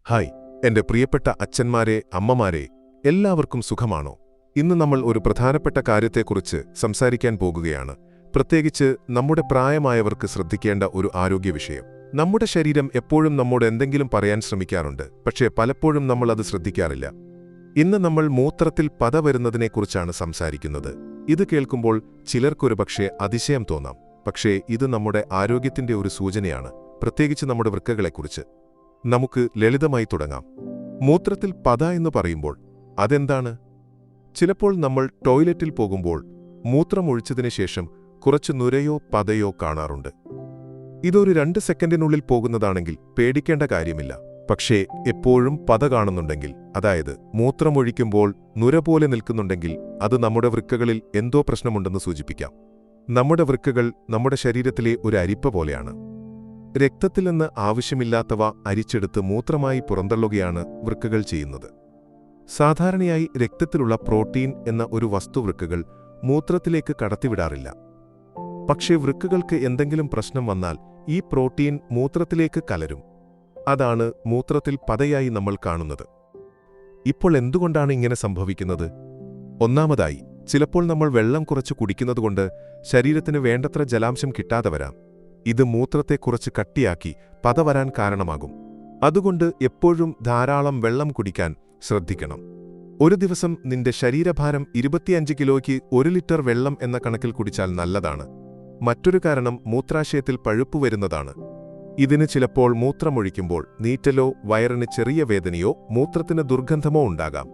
Hi എന്റെ പ്രിയപ്പെട്ട അച്ഛന്മാരെ അമ്മമാരെ എല്ലാവർക്കും സുഖമാണോ? ഇന്ന് നമ്മൾ ഒരു പ്രധാനപ്പെട്ട കാര്യത്തെക്കുറിച്ച് സംസാരിക്കാൻ പോകുകയാണ്. പ്രത്യേകിച്ച് നമ്മുടെ പ്രായമായവർക്ക് ശ്രദ്ധിക്കേണ്ട ഒരു ആരോഗ്യ വിഷയം. നമ്മുടെ ശരീരം എപ്പോഴും നമ്മോട് എന്തെങ്കിലും പറയാൻ ശ്രമിക്കാറുണ്ട്, പക്ഷേ പലപ്പോഴും നമ്മൾ അത് ശ്രദ്ധിക്കാറില്ല. ഇന്ന് നമ്മൾ മൂത്രത്തിൽ പത വരുന്നതിനെക്കുറിച്ചാണ് സംസാരിക്കുന്നത്. ഇത് കേൾക്കുമ്പോൾ ചിലർക്കൊരുപക്ഷേ അതിശയം തോന്നാം, പക്ഷേ ഇത് നമ്മുടെ ആരോഗ്യത്തിന്റെ ഒരു സൂചനയാണ്, പ്രത്യേകിച്ച് നമ്മുടെ വൃക്കകളെക്കുറിച്ച്. നമുക്ക് ലളിതമായി തുടങ്ങാം. മൂത്രത്തിൽ പത എന്ന് പറയുമ്പോൾ അതെന്താണ്? ചിലപ്പോൾ നമ്മൾ ടോയ്ലറ്റിൽ പോകുമ്പോൾ മൂത്രമൊഴിച്ചതിന് ശേഷം കുറച്ച് നുരയോ പതയോ കാണാറുണ്ട്. ഇതൊരു 2 സെക്കൻഡിനുള്ളിൽ പോകുന്നതാണെങ്കിൽ പേടിക്കേണ്ട കാര്യമില്ല. പക്ഷേ എപ്പോഴും പത കാണുന്നുണ്ടെങ്കിൽ, അതായത് മൂത്രമൊഴിക്കുമ്പോൾ നുര പോലെ നിൽക്കുന്നുണ്ടെങ്കിൽ, അത് നമ്മുടെ വൃക്കകളിൽ എന്തോ പ്രശ്നമുണ്ടെന്ന് സൂചിപ്പിക്കാം. നമ്മുടെ വൃക്കകൾ നമ്മുടെ ശരീരത്തിലെ ഒരു അരിപ്പ പോലെയാണ്. രക്തത്തിൽ നിന്ന് ആവശ്യമില്ലാത്തവ അരിച്ചെടുത്ത് മൂത്രമായി പുറന്തള്ളുകയാണ് വൃക്കകൾ ചെയ്യുന്നത്. സാധാരണയായി രക്തത്തിലുള്ള പ്രോട്ടീൻ എന്ന ഒരു വസ്തു വൃക്കകൾ മൂത്രത്തിലേക്ക് കടത്തിവിടാറില്ല. പക്ഷേ വൃക്കകൾക്ക് എന്തെങ്കിലും പ്രശ്നം വന്നാൽ ഈ പ്രോട്ടീൻ മൂത്രത്തിലേക്ക് കലരും. അതാണ് മൂത്രത്തിൽ പതയായി നമ്മൾ കാണുന്നത്. ഇപ്പോൾ എന്തുകൊണ്ടാണ് ഇങ്ങനെ സംഭവിക്കുന്നത്? ഒന്നാമതായി, ചിലപ്പോൾ നമ്മൾ വെള്ളം കുറച്ച് കുടിക്കുന്നതുകൊണ്ട് ശരീരത്തിന് വേണ്ടത്ര ജലാംശം കിട്ടാതെ വരാം. ഇത് മൂത്രത്തെ കുറച്ച് കട്ടിയാക്കി പത വരാൻ കാരണമാകും. അതുകൊണ്ട് എപ്പോഴും ധാരാളം വെള്ളം കുടിക്കാൻ ശ്രദ്ധിക്കണം. ഒരു ദിവസം നിന്റെ ശരീരഭാരം 25 കിലോയ്ക്ക് 1 ലിറ്റർ വെള്ളം എന്ന കണക്കിൽ കുടിച്ചാൽ നല്ലതാണ്. മറ്റൊരു കാരണം മൂത്രാശയത്തിൽ പഴുപ്പ് വരുന്നതാണ്. ഇതിന് ചിലപ്പോൾ മൂത്രമൊഴിക്കുമ്പോൾ നീറ്റലോ വയറിന് ചെറിയ വേദനയോ മൂത്രത്തിന് ദുർഗന്ധമോ ഉണ്ടാകാം.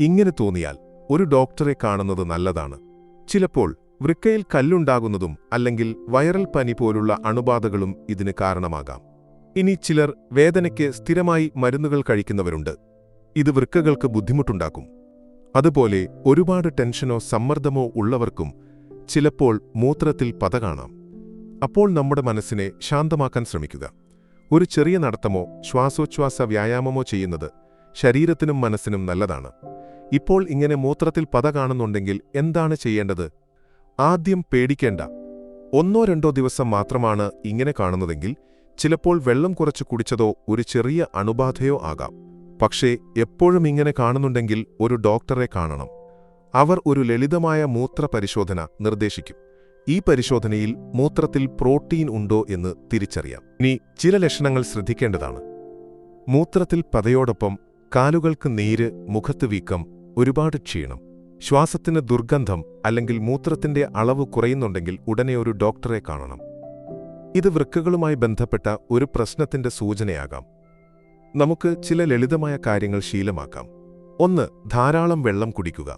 ഇങ്ങനെ തോന്നിയാൽ ഒരു ഡോക്ടറെ കാണുന്നത് നല്ലതാണ്. ചിലപ്പോൾ വൃക്കയിൽ കല്ലുണ്ടാകുന്നതും അല്ലെങ്കിൽ വൈറൽ പനി പോലുള്ള അണുബാധകളും ഇതിന് കാരണമാകാം. ഇനി ചിലർ വേദനയ്ക്ക് സ്ഥിരമായി മരുന്നുകൾ കഴിക്കുന്നവരുണ്ട്. ഇത് വൃക്കകൾക്ക് ബുദ്ധിമുട്ടുണ്ടാക്കും. അതുപോലെ ഒരുപാട് ടെൻഷനോ സമ്മർദ്ദമോ ഉള്ളവർക്കും ചിലപ്പോൾ മൂത്രത്തിൽ പത കാണാം. അപ്പോൾ നമ്മുടെ മനസ്സിനെ ശാന്തമാക്കാൻ ശ്രമിക്കുക. ഒരു ചെറിയ നടത്തമോ ശ്വാസോച്ഛ്വാസ വ്യായാമമോ ചെയ്യുന്നത് ശരീരത്തിനും മനസ്സിനും നല്ലതാണ്. ഇപ്പോൾ ഇങ്ങനെ മൂത്രത്തിൽ പത കാണുന്നുണ്ടെങ്കിൽ എന്താണ് ചെയ്യേണ്ടത്? ആദ്യം പേടിക്കേണ്ട. 1-2 ദിവസം മാത്രമാണ് ഇങ്ങനെ കാണുന്നതെങ്കിൽ ചിലപ്പോൾ വെള്ളം കുറച്ച് കുടിച്ചതോ ഒരു ചെറിയ അണുബാധയോ ആകാം. പക്ഷേ എപ്പോഴും ഇങ്ങനെ കാണുന്നുണ്ടെങ്കിൽ ഒരു ഡോക്ടറെ കാണണം. അവർ ഒരു ലളിതമായ മൂത്ര പരിശോധന നിർദ്ദേശിക്കും. ഈ പരിശോധനയിൽ മൂത്രത്തിൽ പ്രോട്ടീൻ ഉണ്ടോ എന്ന് തിരിച്ചറിയാം. ഇനി ചില ലക്ഷണങ്ങൾ ശ്രദ്ധിക്കേണ്ടതാണ്. മൂത്രത്തിൽ പതയോടൊപ്പം കാലുകൾക്ക് നീര്, മുഖത്ത് വീക്കം, ഒരുപാട് ക്ഷീണം, ശ്വാസത്തിന് ദുർഗന്ധം അല്ലെങ്കിൽ മൂത്രത്തിന്റെ അളവ് കുറയുന്നുണ്ടെങ്കിൽ ഉടനെ ഒരു ഡോക്ടറെ കാണണം. ഇത് വൃക്കകളുമായി ബന്ധപ്പെട്ട ഒരു പ്രശ്നത്തിന്റെ സൂചനയാകാം. നമുക്ക് ചില ലളിതമായ കാര്യങ്ങൾ ശീലമാക്കാം. 1. ധാരാളം വെള്ളം കുടിക്കുക.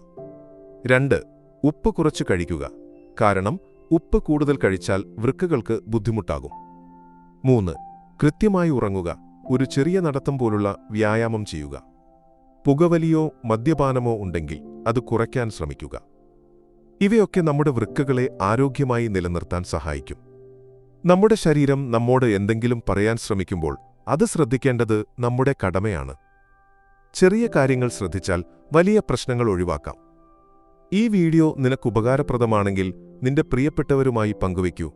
2. ഉപ്പ് കുറച്ച് കഴിക്കുക, കാരണം ഉപ്പ് കൂടുതൽ കഴിച്ചാൽ വൃക്കകൾക്ക് ബുദ്ധിമുട്ടാകും. 3. കൃത്യമായി ഉറങ്ങുക, ഒരു ചെറിയ നടത്തം പോലുള്ള വ്യായാമം ചെയ്യുക. പുകവലിയോ മദ്യപാനമോ ഉണ്ടെങ്കിൽ അത് കുറയ്ക്കാൻ ശ്രമിക്കുക. ഇവയൊക്കെ നമ്മുടെ വൃക്കകളെ ആരോഗ്യമായി നിലനിർത്താൻ സഹായിക്കും. നമ്മുടെ ശരീരം നമ്മോട് എന്തെങ്കിലും പറയാൻ ശ്രമിക്കുമ്പോൾ അത് ശ്രദ്ധിക്കേണ്ടത് നമ്മുടെ കടമയാണ്. ചെറിയ കാര്യങ്ങൾ ശ്രദ്ധിച്ചാൽ വലിയ പ്രശ്നങ്ങൾ ഒഴിവാക്കാം. ഈ വീഡിയോ നിനക്ക് ഉപകാരപ്രദമാണെങ്കിൽ നിന്റെ പ്രിയപ്പെട്ടവരുമായി പങ്കുവയ്ക്കൂ.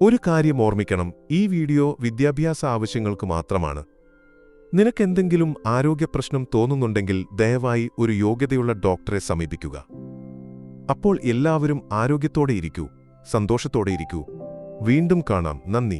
ഒരു കാര്യം ഓർമ്മിക്കണം, ഈ വീഡിയോ വിദ്യാഭ്യാസ ആവശ്യങ്ങൾക്ക് മാത്രമാണ്. നിനക്കെന്തെങ്കിലും ആരോഗ്യപ്രശ്നം തോന്നുന്നുണ്ടെങ്കിൽ ദയവായി ഒരു യോഗ്യതയുള്ള ഡോക്ടറെ സമീപിക്കുക. അപ്പോൾ എല്ലാവരും ആരോഗ്യത്തോടെ ഇരിക്കൂ, സന്തോഷത്തോടെ ഇരിക്കൂ. വീണ്ടും കാണാം. നന്ദി.